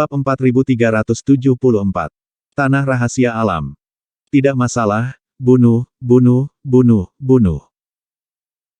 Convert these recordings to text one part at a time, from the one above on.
Bab 4374. Tanah Rahasia Alam. Tidak masalah, bunuh, bunuh, bunuh, bunuh.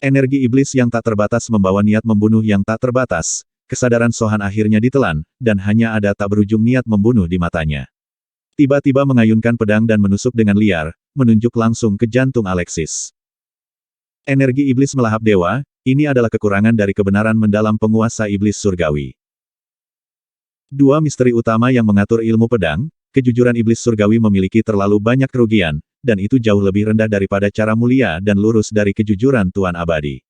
Energi iblis yang tak terbatas membawa niat membunuh yang tak terbatas. Kesadaran Sohan akhirnya ditelan, dan hanya ada tak berujung niat membunuh di matanya. Tiba-tiba mengayunkan pedang dan menusuk dengan liar, menunjuk langsung ke jantung Alexis. Energi iblis melahap dewa, ini adalah kekurangan dari kebenaran mendalam penguasa iblis surgawi. Dua misteri utama yang mengatur ilmu pedang, kejujuran iblis surgawi memiliki terlalu banyak kerugian, dan itu jauh lebih rendah daripada cara mulia dan lurus dari kejujuran Tuan Abadi.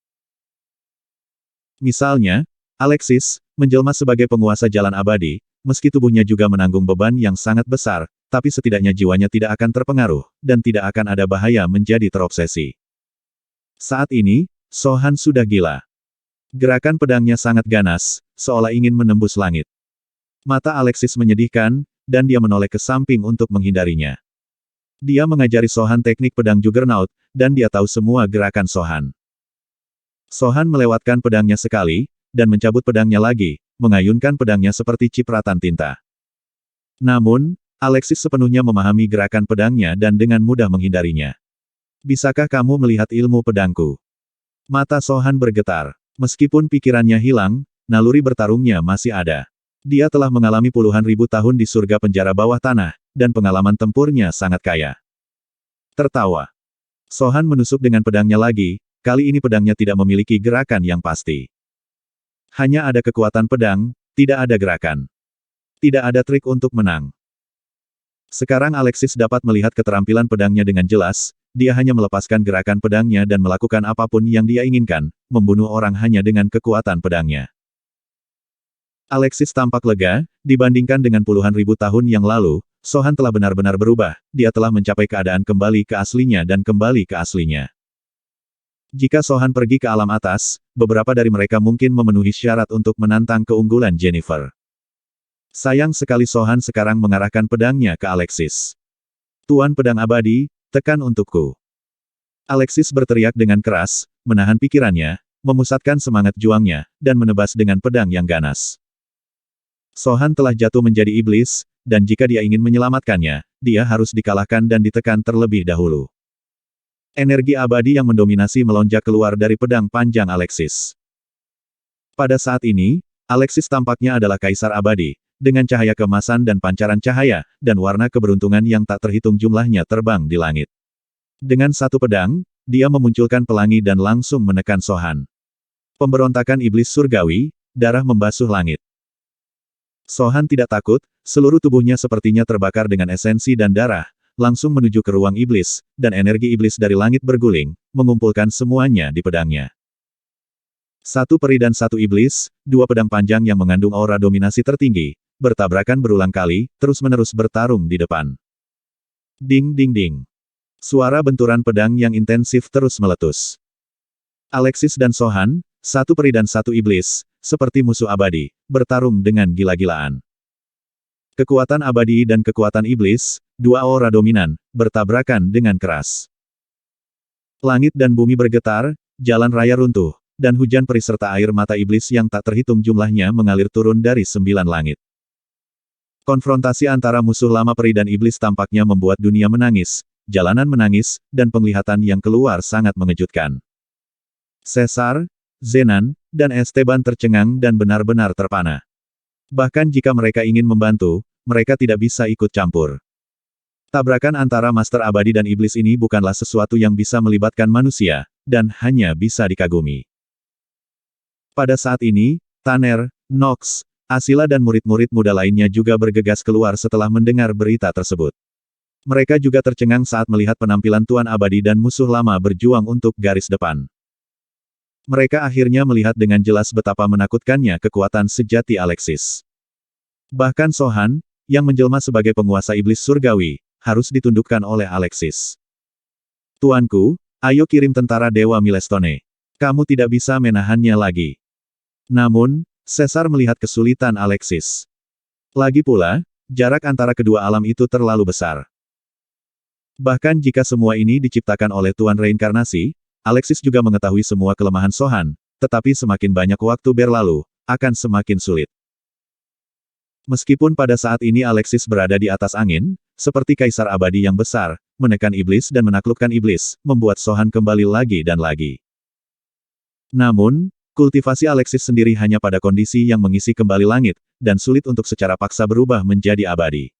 Misalnya, Alexis, menjelma sebagai penguasa jalan abadi, meski tubuhnya juga menanggung beban yang sangat besar, tapi setidaknya jiwanya tidak akan terpengaruh, dan tidak akan ada bahaya menjadi terobsesi. Saat ini, Sohan sudah gila. Gerakan pedangnya sangat ganas, seolah ingin menembus langit. Mata Alexis menyedihkan, dan dia menoleh ke samping untuk menghindarinya. Dia mengajari Sohan teknik pedang Juggernaut, dan dia tahu semua gerakan Sohan. Sohan melewatkan pedangnya sekali, dan mencabut pedangnya lagi, mengayunkan pedangnya seperti cipratan tinta. Namun, Alexis sepenuhnya memahami gerakan pedangnya dan dengan mudah menghindarinya. Bisakah kamu melihat ilmu pedangku? Mata Sohan bergetar. Meskipun pikirannya hilang, naluri bertarungnya masih ada. Dia telah mengalami puluhan ribu tahun di surga penjara bawah tanah, dan pengalaman tempurnya sangat kaya. Tertawa. Sohan menusuk dengan pedangnya lagi, kali ini pedangnya tidak memiliki gerakan yang pasti. Hanya ada kekuatan pedang, tidak ada gerakan. Tidak ada trik untuk menang. Sekarang Alexis dapat melihat keterampilan pedangnya dengan jelas, dia hanya melepaskan gerakan pedangnya dan melakukan apapun yang dia inginkan, membunuh orang hanya dengan kekuatan pedangnya. Alexis tampak lega, dibandingkan dengan puluhan ribu tahun yang lalu, Sohan telah benar-benar berubah, dia telah mencapai keadaan kembali ke aslinya dan kembali ke aslinya. Jika Sohan pergi ke alam atas, beberapa dari mereka mungkin memenuhi syarat untuk menantang keunggulan Jennifer. Sayang sekali Sohan sekarang mengarahkan pedangnya ke Alexis. Tuan Pedang Abadi, tekan untukku. Alexis berteriak dengan keras, menahan pikirannya, memusatkan semangat juangnya, dan menebas dengan pedang yang ganas. Sohan telah jatuh menjadi iblis, dan jika dia ingin menyelamatkannya, dia harus dikalahkan dan ditekan terlebih dahulu. Energi abadi yang mendominasi melonjak keluar dari pedang panjang Alexis. Pada saat ini, Alexis tampaknya adalah kaisar abadi, dengan cahaya keemasan dan pancaran cahaya, dan warna keberuntungan yang tak terhitung jumlahnya terbang di langit. Dengan satu pedang, dia memunculkan pelangi dan langsung menekan Sohan. Pemberontakan iblis surgawi, darah membasuh langit. Sohan tidak takut, seluruh tubuhnya sepertinya terbakar dengan esensi dan darah, langsung menuju ke ruang iblis, dan energi iblis dari langit berguling, mengumpulkan semuanya di pedangnya. Satu peri dan satu iblis, dua pedang panjang yang mengandung aura dominasi tertinggi, bertabrakan berulang kali, terus-menerus bertarung di depan. Ding ding ding. Suara benturan pedang yang intensif terus meletus. Alexis dan Sohan, satu peri dan satu iblis, seperti musuh abadi, bertarung dengan gila-gilaan. Kekuatan abadi dan kekuatan iblis, dua aura dominan, bertabrakan dengan keras. Langit dan bumi bergetar, jalan raya runtuh, dan hujan peri serta air mata iblis yang tak terhitung jumlahnya mengalir turun dari 9 langit. Konfrontasi antara musuh lama peri dan iblis tampaknya membuat dunia menangis, jalanan menangis, dan penglihatan yang keluar sangat mengejutkan. Caesar, Zenan, dan Esteban tercengang dan benar-benar terpana. Bahkan jika mereka ingin membantu, mereka tidak bisa ikut campur. Tabrakan antara Master Abadi dan Iblis ini bukanlah sesuatu yang bisa melibatkan manusia, dan hanya bisa dikagumi. Pada saat ini, Tanner, Nox, Asila dan murid-murid muda lainnya juga bergegas keluar setelah mendengar berita tersebut. Mereka juga tercengang saat melihat penampilan Tuan Abadi dan musuh lama berjuang untuk garis depan. Mereka akhirnya melihat dengan jelas betapa menakutkannya kekuatan sejati Alexis. Bahkan Sohan, yang menjelma sebagai penguasa iblis surgawi, harus ditundukkan oleh Alexis. Tuanku, ayo kirim tentara Dewa Milestone. Kamu tidak bisa menahannya lagi. Namun, Caesar melihat kesulitan Alexis. Lagi pula, jarak antara kedua alam itu terlalu besar. Bahkan jika semua ini diciptakan oleh Tuan Reinkarnasi, Alexis juga mengetahui semua kelemahan Sohan, tetapi semakin banyak waktu berlalu, akan semakin sulit. Meskipun pada saat ini Alexis berada di atas angin, seperti kaisar abadi yang besar, menekan iblis dan menaklukkan iblis, membuat Sohan kembali lagi dan lagi. Namun, kultivasi Alexis sendiri hanya pada kondisi yang mengisi kembali langit, dan sulit untuk secara paksa berubah menjadi abadi.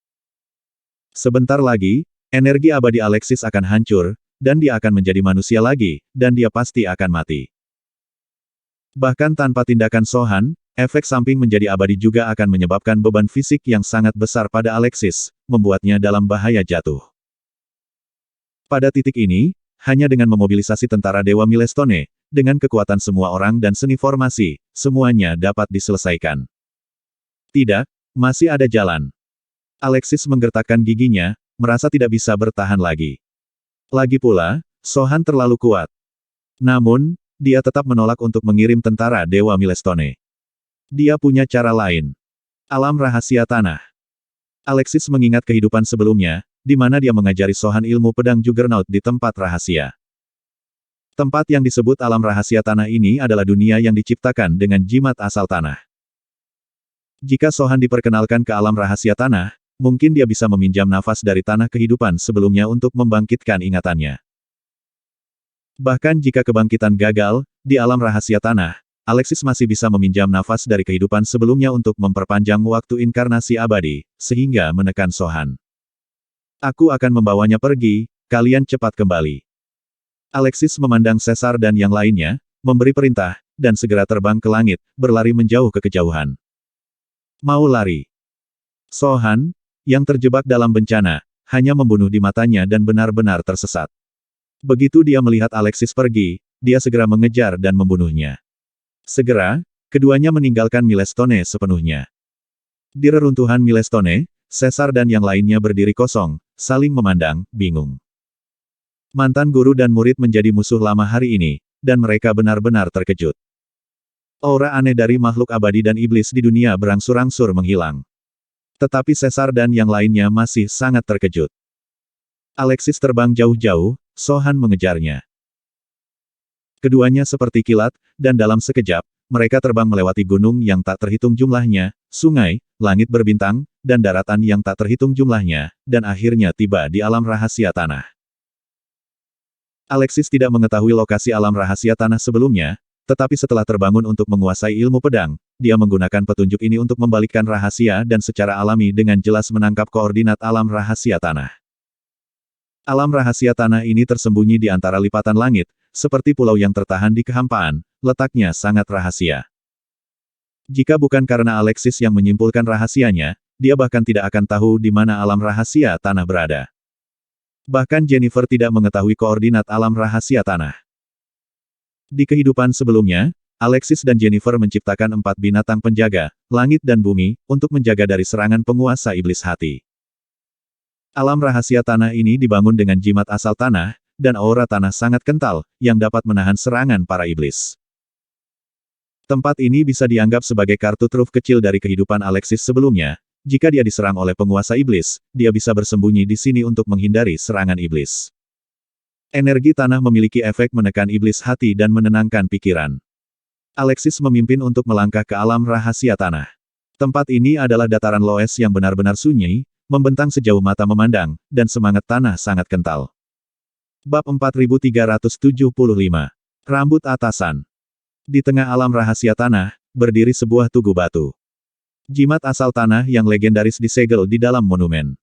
Sebentar lagi, energi abadi Alexis akan hancur, dan dia akan menjadi manusia lagi, dan dia pasti akan mati. Bahkan tanpa tindakan Sohan, efek samping menjadi abadi juga akan menyebabkan beban fisik yang sangat besar pada Alexis, membuatnya dalam bahaya jatuh. Pada titik ini, hanya dengan memobilisasi tentara Dewa Milestone, dengan kekuatan semua orang dan seni formasi, semuanya dapat diselesaikan. Tidak, masih ada jalan. Alexis menggertakkan giginya, merasa tidak bisa bertahan lagi. Lagi pula, Sohan terlalu kuat. Namun, dia tetap menolak untuk mengirim tentara Dewa Milestone. Dia punya cara lain. Alam rahasia tanah. Alexis mengingat kehidupan sebelumnya, di mana dia mengajari Sohan ilmu pedang Juggernaut di tempat rahasia. Tempat yang disebut alam rahasia tanah ini adalah dunia yang diciptakan dengan jimat asal tanah. Jika Sohan diperkenalkan ke alam rahasia tanah, mungkin dia bisa meminjam nafas dari tanah kehidupan sebelumnya untuk membangkitkan ingatannya. Bahkan jika kebangkitan gagal, di alam rahasia tanah, Alexis masih bisa meminjam nafas dari kehidupan sebelumnya untuk memperpanjang waktu inkarnasi abadi, sehingga menekan Sohan. Aku akan membawanya pergi, kalian cepat kembali. Alexis memandang Caesar dan yang lainnya, memberi perintah, dan segera terbang ke langit, berlari menjauh ke kejauhan. Mau lari. Sohan, yang terjebak dalam bencana, hanya membunuh di matanya dan benar-benar tersesat. Begitu dia melihat Alexis pergi, dia segera mengejar dan membunuhnya. Segera, keduanya meninggalkan Milestone sepenuhnya. Di reruntuhan Milestone, Caesar dan yang lainnya berdiri kosong, saling memandang, bingung. Mantan guru dan murid menjadi musuh lama hari ini, dan mereka benar-benar terkejut. Aura aneh dari makhluk abadi dan iblis di dunia berangsur-angsur menghilang. Tetapi Caesar dan yang lainnya masih sangat terkejut. Alexis terbang jauh-jauh, Sohan mengejarnya. Keduanya seperti kilat, dan dalam sekejap, mereka terbang melewati gunung yang tak terhitung jumlahnya, sungai, langit berbintang, dan daratan yang tak terhitung jumlahnya, dan akhirnya tiba di alam rahasia tanah. Alexis tidak mengetahui lokasi alam rahasia tanah sebelumnya, tetapi setelah terbangun untuk menguasai ilmu pedang, dia menggunakan petunjuk ini untuk membalikkan rahasia dan secara alami dengan jelas menangkap koordinat alam rahasia tanah. Alam rahasia tanah ini tersembunyi di antara lipatan langit, seperti pulau yang tertahan di kehampaan, letaknya sangat rahasia. Jika bukan karena Alexis yang menyimpulkan rahasianya, dia bahkan tidak akan tahu di mana alam rahasia tanah berada. Bahkan Jennifer tidak mengetahui koordinat alam rahasia tanah. Di kehidupan sebelumnya, Alexis dan Jennifer menciptakan 4 binatang penjaga, langit dan bumi, untuk menjaga dari serangan penguasa iblis hati. Alam rahasia tanah ini dibangun dengan jimat asal tanah, dan aura tanah sangat kental, yang dapat menahan serangan para iblis. Tempat ini bisa dianggap sebagai kartu truf kecil dari kehidupan Alexis sebelumnya. Jika dia diserang oleh penguasa iblis, dia bisa bersembunyi di sini untuk menghindari serangan iblis. Energi tanah memiliki efek menekan iblis hati dan menenangkan pikiran. Alexis memimpin untuk melangkah ke alam rahasia tanah. Tempat ini adalah dataran loes yang benar-benar sunyi, membentang sejauh mata memandang, dan semangat tanah sangat kental. Bab 4375. Rambut atasan. Di tengah alam rahasia tanah, berdiri sebuah tugu batu. Jimat asal tanah yang legendaris disegel di dalam monumen.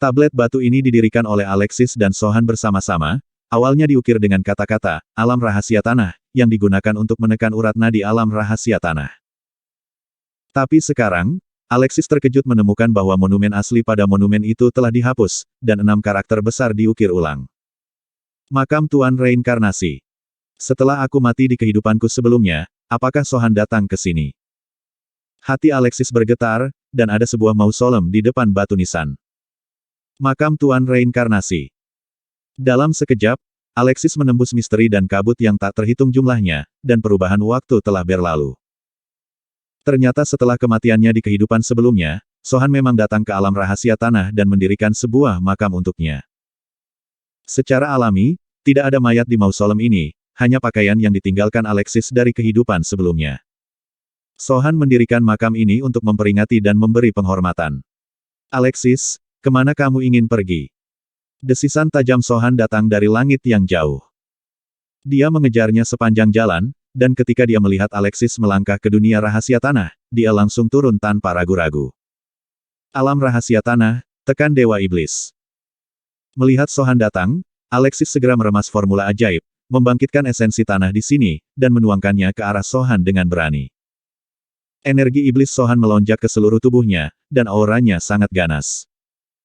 Tablet batu ini didirikan oleh Alexis dan Sohan bersama-sama, awalnya diukir dengan kata-kata, alam rahasia tanah, yang digunakan untuk menekan urat nadi alam rahasia tanah. Tapi sekarang, Alexis terkejut menemukan bahwa monumen asli pada monumen itu telah dihapus, dan 6 karakter besar diukir ulang. Makam Tuan Reinkarnasi. Setelah aku mati di kehidupanku sebelumnya, apakah Sohan datang ke sini? Hati Alexis bergetar, dan ada sebuah mausolem di depan batu nisan. Makam Tuan Reinkarnasi. Dalam sekejap, Alexis menembus misteri dan kabut yang tak terhitung jumlahnya, dan perubahan waktu telah berlalu. Ternyata setelah kematiannya di kehidupan sebelumnya, Sohan memang datang ke alam rahasia tanah dan mendirikan sebuah makam untuknya. Secara alami, tidak ada mayat di mausolem ini, hanya pakaian yang ditinggalkan Alexis dari kehidupan sebelumnya. Sohan mendirikan makam ini untuk memperingati dan memberi penghormatan. Alexis, kemana kamu ingin pergi? Desisan tajam Sohan datang dari langit yang jauh. Dia mengejarnya sepanjang jalan, dan ketika dia melihat Alexis melangkah ke dunia rahasia tanah, dia langsung turun tanpa ragu-ragu. Alam rahasia tanah, tekan Dewa Iblis. Melihat Sohan datang, Alexis segera meremas formula ajaib, membangkitkan esensi tanah di sini, dan menuangkannya ke arah Sohan dengan berani. Energi iblis Sohan melonjak ke seluruh tubuhnya, dan auranya sangat ganas.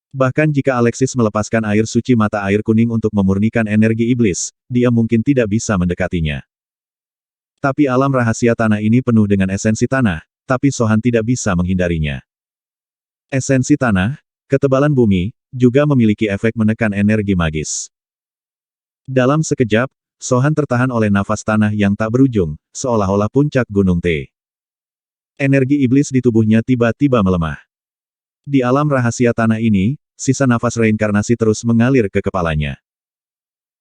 Bahkan jika Alexis melepaskan air suci mata air kuning untuk memurnikan energi iblis, dia mungkin tidak bisa mendekatinya. Tapi alam rahasia tanah ini penuh dengan esensi tanah, tapi Sohan tidak bisa menghindarinya. Esensi tanah, ketebalan bumi, juga memiliki efek menekan energi magis. Dalam sekejap, Sohan tertahan oleh nafas tanah yang tak berujung, seolah-olah puncak gunung T. Energi iblis di tubuhnya tiba-tiba melemah. Di alam rahasia tanah ini, sisa nafas reinkarnasi terus mengalir ke kepalanya.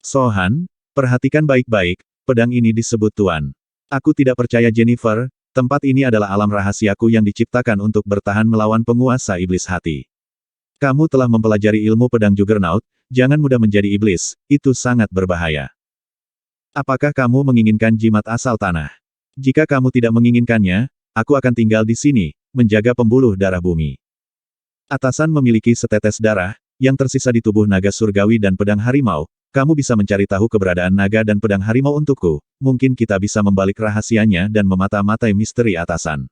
Sohan, perhatikan baik-baik, pedang ini disebut Tuan. Aku tidak percaya Jennifer, tempat ini adalah alam rahasiaku yang diciptakan untuk bertahan melawan penguasa iblis hati. Kamu telah mempelajari ilmu pedang Juggernaut, jangan mudah menjadi iblis, itu sangat berbahaya. Apakah kamu menginginkan jimat asal tanah? Jika kamu tidak menginginkannya, aku akan tinggal di sini, menjaga pembuluh darah bumi. Atasan memiliki setetes darah, yang tersisa di tubuh naga surgawi dan pedang harimau, kamu bisa mencari tahu keberadaan naga dan pedang harimau untukku, mungkin kita bisa membalik rahasianya dan memata-matai misteri atasan.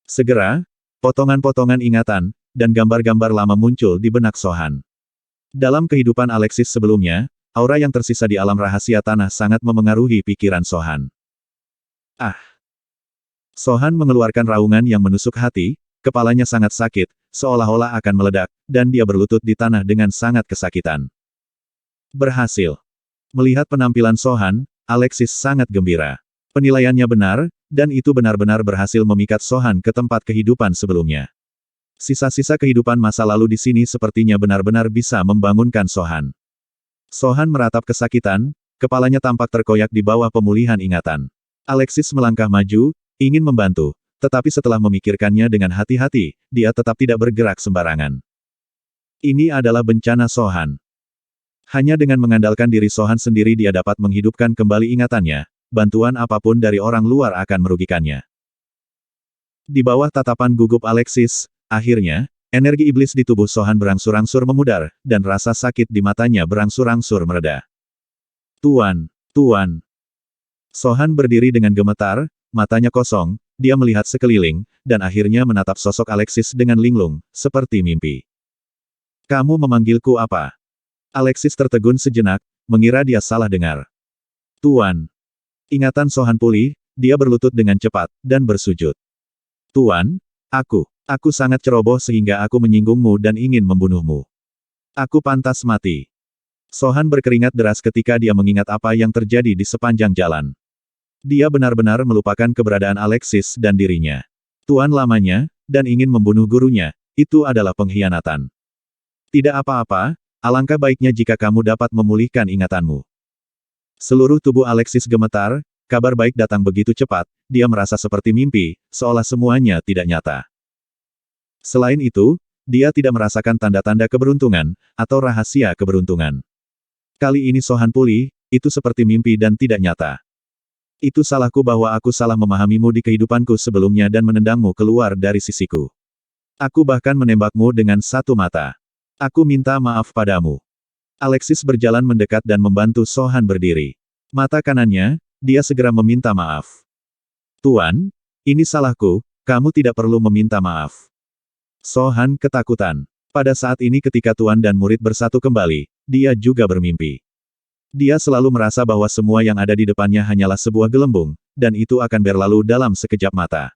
Segera, potongan-potongan ingatan, dan gambar-gambar lama muncul di benak Sohan. Dalam kehidupan Alexis sebelumnya, aura yang tersisa di alam rahasia tanah sangat memengaruhi pikiran Sohan. Ah! Sohan mengeluarkan raungan yang menusuk hati, kepalanya sangat sakit, seolah-olah akan meledak, dan dia berlutut di tanah dengan sangat kesakitan. Berhasil. Melihat penampilan Sohan, Alexis sangat gembira. Penilaiannya benar, dan itu benar-benar berhasil memikat Sohan ke tempat kehidupan sebelumnya. Sisa-sisa kehidupan masa lalu di sini sepertinya benar-benar bisa membangunkan Sohan. Sohan meratap kesakitan, kepalanya tampak terkoyak di bawah pemulihan ingatan. Alexis melangkah maju, ingin membantu, tetapi setelah memikirkannya dengan hati-hati, dia tetap tidak bergerak sembarangan. Ini adalah bencana Sohan. Hanya dengan mengandalkan diri Sohan sendiri dia dapat menghidupkan kembali ingatannya, bantuan apapun dari orang luar akan merugikannya. Di bawah tatapan gugup Alexis, akhirnya, energi iblis di tubuh Sohan berangsur-angsur memudar, dan rasa sakit di matanya berangsur-angsur mereda. Tuan, Tuan. Sohan berdiri dengan gemetar, matanya kosong, dia melihat sekeliling, dan akhirnya menatap sosok Alexis dengan linglung, seperti mimpi. Kamu memanggilku apa? Alexis tertegun sejenak, mengira dia salah dengar. Tuan. Ingatan Sohan pulih, dia berlutut dengan cepat, dan bersujud. Tuan, aku sangat ceroboh sehingga aku menyinggungmu dan ingin membunuhmu. Aku pantas mati. Sohan berkeringat deras ketika dia mengingat apa yang terjadi di sepanjang jalan. Dia benar-benar melupakan keberadaan Alexis dan dirinya. Tuan lamanya, dan ingin membunuh gurunya, itu adalah pengkhianatan. Tidak apa-apa, alangkah baiknya jika kamu dapat memulihkan ingatanmu. Seluruh tubuh Alexis gemetar, kabar baik datang begitu cepat, dia merasa seperti mimpi, seolah semuanya tidak nyata. Selain itu, dia tidak merasakan tanda-tanda keberuntungan, atau rahasia keberuntungan. Kali ini Sohan pulih, itu seperti mimpi dan tidak nyata. Itu salahku bahwa aku salah memahamimu di kehidupanku sebelumnya dan menendangmu keluar dari sisiku. Aku bahkan menembakmu dengan satu mata. Aku minta maaf padamu. Alexis berjalan mendekat dan membantu Sohan berdiri. Mata kanannya, dia segera meminta maaf. Tuan, ini salahku, kamu tidak perlu meminta maaf. Sohan ketakutan. Pada saat ini ketika Tuan dan murid bersatu kembali, dia juga bermimpi. Dia selalu merasa bahwa semua yang ada di depannya hanyalah sebuah gelembung, dan itu akan berlalu dalam sekejap mata.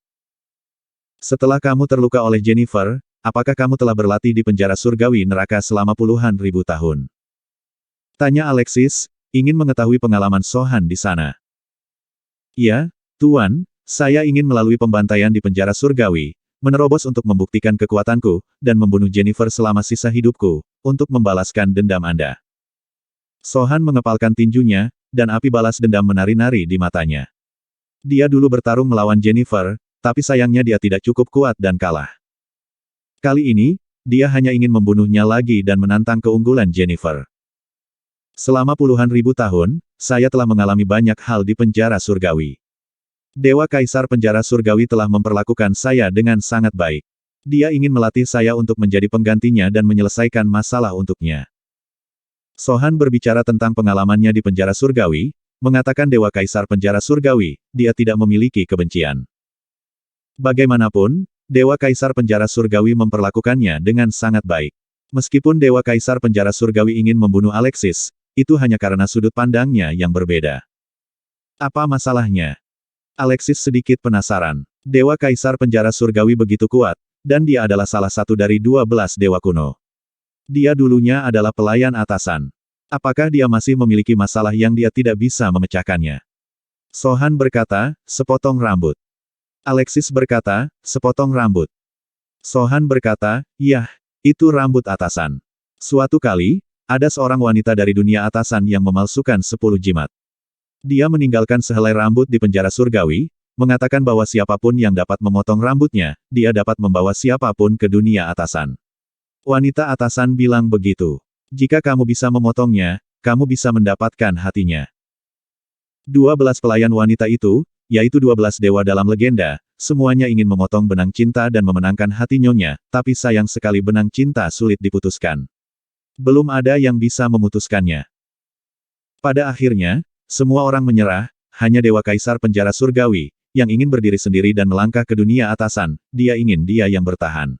Setelah kamu terluka oleh Jennifer, apakah kamu telah berlatih di penjara surgawi neraka selama puluhan ribu tahun? Tanya Alexis, ingin mengetahui pengalaman Sohan di sana. Ya, Tuan, saya ingin melalui pembantaian di penjara surgawi, menerobos untuk membuktikan kekuatanku, dan membunuh Jennifer selama sisa hidupku, untuk membalaskan dendam Anda. Sohan mengepalkan tinjunya, dan api balas dendam menari-nari di matanya. Dia dulu bertarung melawan Jennifer, tapi sayangnya dia tidak cukup kuat dan kalah. Kali ini, dia hanya ingin membunuhnya lagi dan menantang keunggulan Jennifer. Selama puluhan ribu tahun, saya telah mengalami banyak hal di penjara surgawi. Dewa Kaisar penjara surgawi telah memperlakukan saya dengan sangat baik. Dia ingin melatih saya untuk menjadi penggantinya dan menyelesaikan masalah untuknya. Sohan berbicara tentang pengalamannya di penjara surgawi, mengatakan Dewa Kaisar penjara surgawi, dia tidak memiliki kebencian. Bagaimanapun, Dewa Kaisar penjara surgawi memperlakukannya dengan sangat baik. Meskipun Dewa Kaisar penjara surgawi ingin membunuh Alexis, itu hanya karena sudut pandangnya yang berbeda. Apa masalahnya? Alexis sedikit penasaran. Dewa Kaisar penjara surgawi begitu kuat, dan dia adalah salah satu dari 12 dewa kuno. Dia dulunya adalah pelayan atasan. Apakah dia masih memiliki masalah yang dia tidak bisa memecahkannya? Sohan berkata, sepotong rambut. Alexis berkata, sepotong rambut. Sohan berkata, yah, itu rambut atasan. Suatu kali, ada seorang wanita dari dunia atasan yang memalsukan 10 jimat. Dia meninggalkan sehelai rambut di penjara surgawi, mengatakan bahwa siapapun yang dapat memotong rambutnya, dia dapat membawa siapapun ke dunia atasan. Wanita atasan bilang begitu. Jika kamu bisa memotongnya, kamu bisa mendapatkan hatinya. 12 pelayan wanita itu, yaitu 12 dewa dalam legenda, semuanya ingin memotong benang cinta dan memenangkan hati nyonya, tapi sayang sekali benang cinta sulit diputuskan. Belum ada yang bisa memutuskannya. Pada akhirnya, semua orang menyerah, hanya Dewa Kaisar penjara surgawi, yang ingin berdiri sendiri dan melangkah ke dunia atasan, dia ingin dia yang bertahan.